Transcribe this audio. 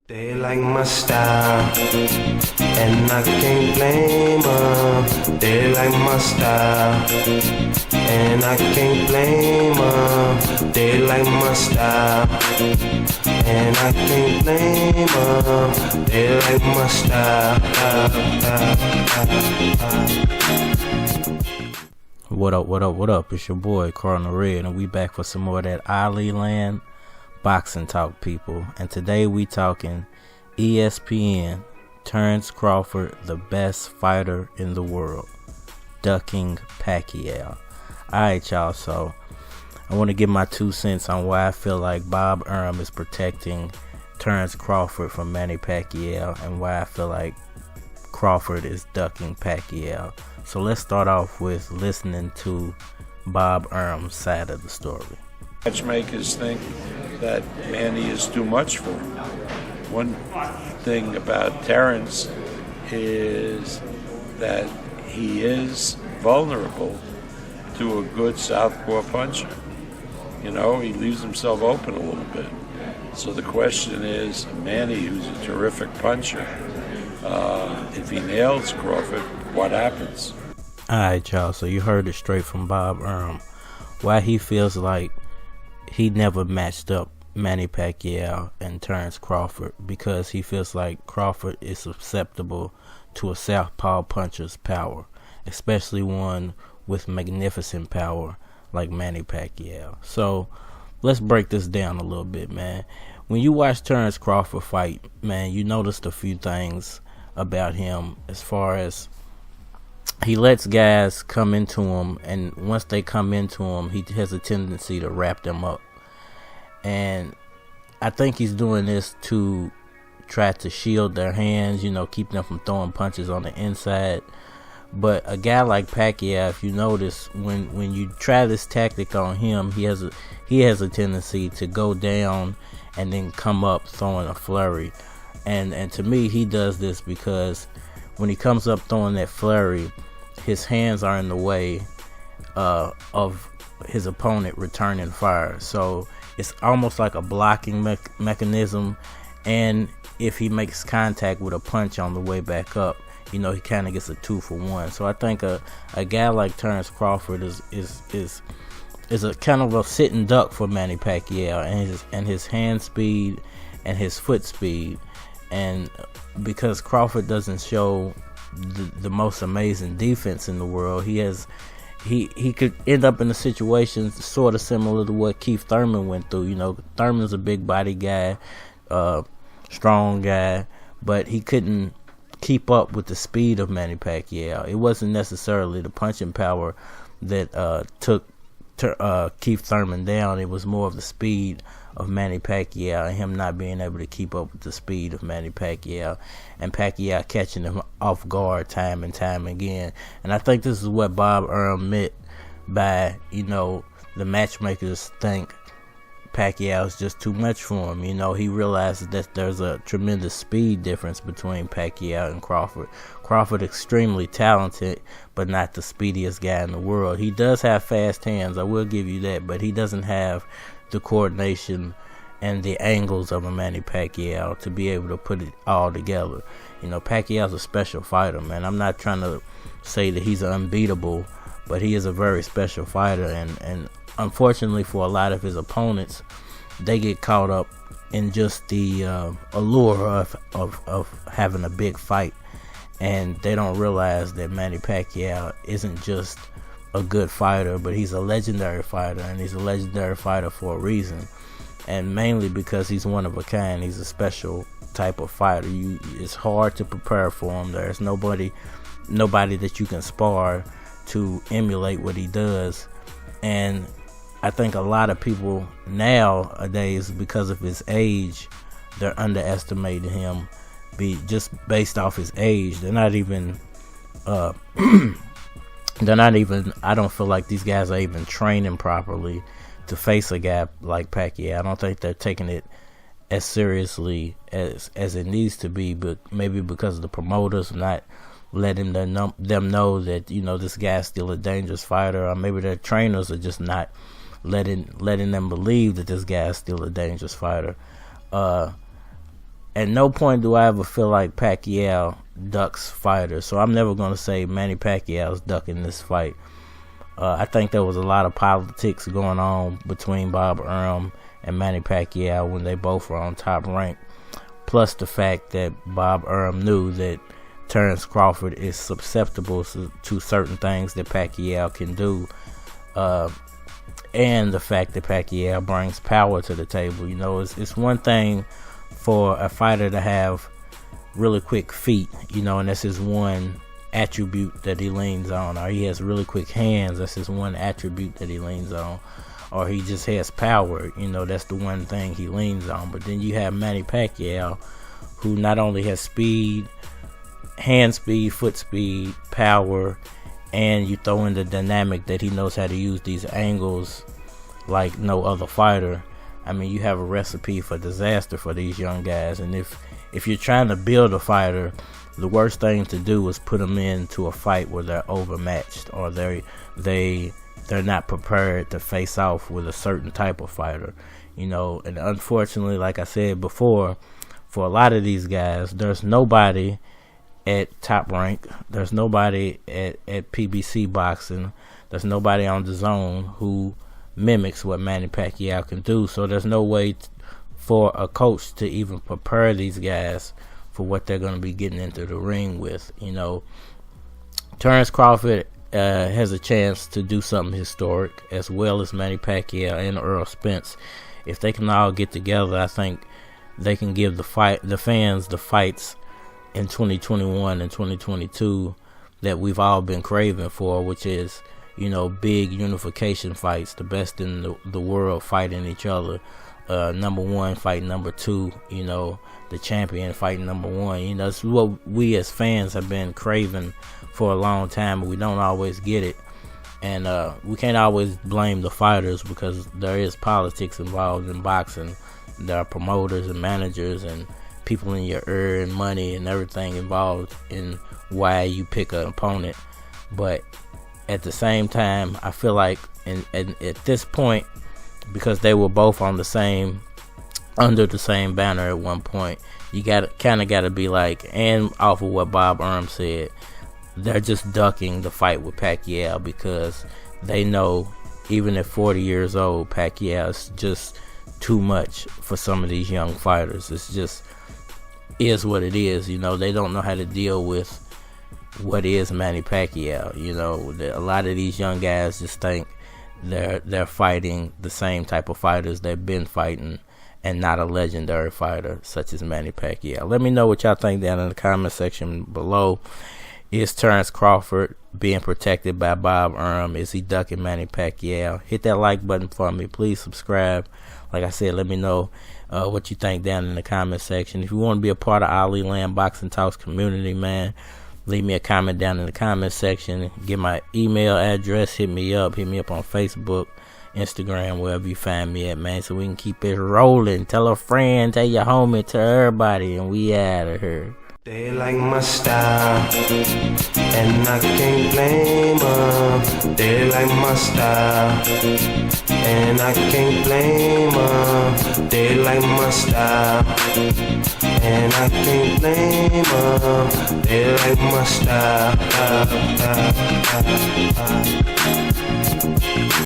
They like my style, and I can't blame them. They like my style, and I can't blame them. They like my style, and I can't blame them. They like my style. What up, what up, what up? It's your boy, Cardinal Red, and we back for some more of that Ali Land boxing talk, people. And today we talking ESPN, Terence Crawford, the best fighter in the world, ducking Pacquiao. Alright, y'all, so I want to give my 2 cents on why I feel like Bob Arum is protecting Terence Crawford from Manny Pacquiao and why I feel like Crawford is ducking Pacquiao. So let's start off with listening to Bob Arum's side of the story. Matchmakers think that Manny is too much for him. One thing about Terence is that he is vulnerable to a good southpaw puncher. You know, he leaves himself open a little bit. So the question is, Manny, who's a terrific puncher, if he nails Crawford, what happens? Alright, y'all, so you heard it straight from Bob Arum. Why he feels like he never matched up Manny Pacquiao and Terence Crawford, because he feels like Crawford is susceptible to a southpaw puncher's power, especially one with magnificent power like Manny Pacquiao. So let's break this down a little bit, man. When you watch Terence Crawford fight, man, you noticed a few things about him as far as he lets guys come into him, and once they come into him, he has a tendency to wrap them up. And I think he's doing this to try to shield their hands, you know, keep them from throwing punches on the inside. But a guy like Pacquiao, if you notice, when you try this tactic on him, he has a tendency to go down and then come up throwing a flurry. And to me, he does this because when he comes up throwing that flurry, his hands are in the way of his opponent returning fire. So it's almost like a blocking mechanism. And if he makes contact with a punch on the way back up, you know, he kind of gets a 2-for-1. So I think a guy like Terence Crawford is a kind of a sitting duck for Manny Pacquiao, and his hand speed and his foot speed. And because Crawford doesn't show the most amazing defense in the world, he could end up in a situation sort of similar to what Keith Thurman went through. You know, Thurman's a big body guy, strong guy, but he couldn't keep up with the speed of Manny Pacquiao. It wasn't necessarily the punching power that took Keith Thurman down. It was more of the speed of Manny Pacquiao and him not being able to keep up with the speed of Manny Pacquiao, and Pacquiao catching him off guard time and time again. And I think this is what Bob Arum meant by, you know, the matchmakers think Pacquiao is just too much for him. You know, he realizes that there's a tremendous speed difference between Pacquiao and Crawford. Crawford extremely talented, but not the speediest guy in the world. He does have fast hands, I will give you that, but he doesn't have the coordination and the angles of a Manny Pacquiao to be able to put it all together. You know, Pacquiao's a special fighter, man. I'm not trying to say that he's unbeatable, but he is a very special fighter, and unfortunately for a lot of his opponents, they get caught up in just the allure of having a big fight, and they don't realize that Manny Pacquiao isn't just a good fighter, but he's a legendary fighter, and he's a legendary fighter for a reason, and mainly because he's one of a kind. He's a special type of fighter. It's hard to prepare for him. There's nobody that you can spar to emulate what he does. And I think a lot of people nowadays, because of his age, they're underestimating him just based off his age. They're not even I don't feel like these guys are even training properly to face a guy like Pacquiao. I don't think they're taking it as seriously as it needs to be, but maybe because of the promoters not letting them know that, you know, this guy's still a dangerous fighter, or maybe their trainers are just not letting them believe that this guy's still a dangerous fighter. at no point do I ever feel like Pacquiao ducks fighters. So I'm never going to say Manny Pacquiao's ducking this fight. I think there was a lot of politics going on between Bob Arum and Manny Pacquiao when they both were on Top Rank. Plus the fact that Bob Arum knew that Terence Crawford is susceptible to certain things that Pacquiao can do. And the fact that Pacquiao brings power to the table. You know, it's one thing for a fighter to have really quick feet, you know, and that's his one attribute that he leans on. Or he has really quick hands, that's his one attribute that he leans on. Or he just has power, you know, that's the one thing he leans on. But then you have Manny Pacquiao, who not only has speed, hand speed, foot speed, power, and you throw in the dynamic that he knows how to use these angles like no other fighter. I mean, you have a recipe for disaster for these young guys. And if you're trying to build a fighter, the worst thing to do is put them into a fight where they're overmatched, or they're not prepared to face off with a certain type of fighter, you know. And unfortunately, like I said before, for a lot of these guys, there's nobody at Top Rank, there's nobody at PBC Boxing, there's nobody on the zone who mimics what Manny Pacquiao can do. So there's no way for a coach to even prepare these guys for what they're going to be getting into the ring with. You know, Terence Crawford has a chance to do something historic, as well as Manny Pacquiao and Earl Spence. If they can all get together, I think they can give the fans the fights in 2021 and 2022 that we've all been craving for, which is, you know, big unification fights, the best in the world fighting each other, number one fighting number two, you know, the champion fighting number one. You know, it's what we as fans have been craving for a long time, but we don't always get it. And we can't always blame the fighters, because there is politics involved in boxing. There are promoters and managers and people in your ear and money and everything involved in why you pick an opponent. But at the same time, I feel like at this point, because they were both on under the same banner at one point, you kind of got to be like, and off of what Bob Arum said, they're just ducking the fight with Pacquiao, because they know even at 40 years old, Pacquiao is just too much for some of these young fighters. It's just is what it is. You know, they don't know how to deal with what is Manny Pacquiao. You know, a lot of these young guys just think they're fighting the same type of fighters they've been fighting, and not a legendary fighter such as Manny Pacquiao. Let me know what y'all think down in the comment section below. Is Terence Crawford being protected by Bob Arum? Is he ducking Manny Pacquiao? Hit that like button for me. Please subscribe. Like I said, let me know what you think down in the comment section. If you want to be a part of Ali Land Boxing Talks community, man, leave me a comment down in the comment section. Get my email address. Hit me up on Facebook, Instagram, wherever you find me at, man, so we can keep it rolling. Tell a friend, tell your homie, tell everybody, and we out of here. They like my style, and I can't blame them. They like my style, and I can't blame them. They like my style, and I can't blame them. They like my style.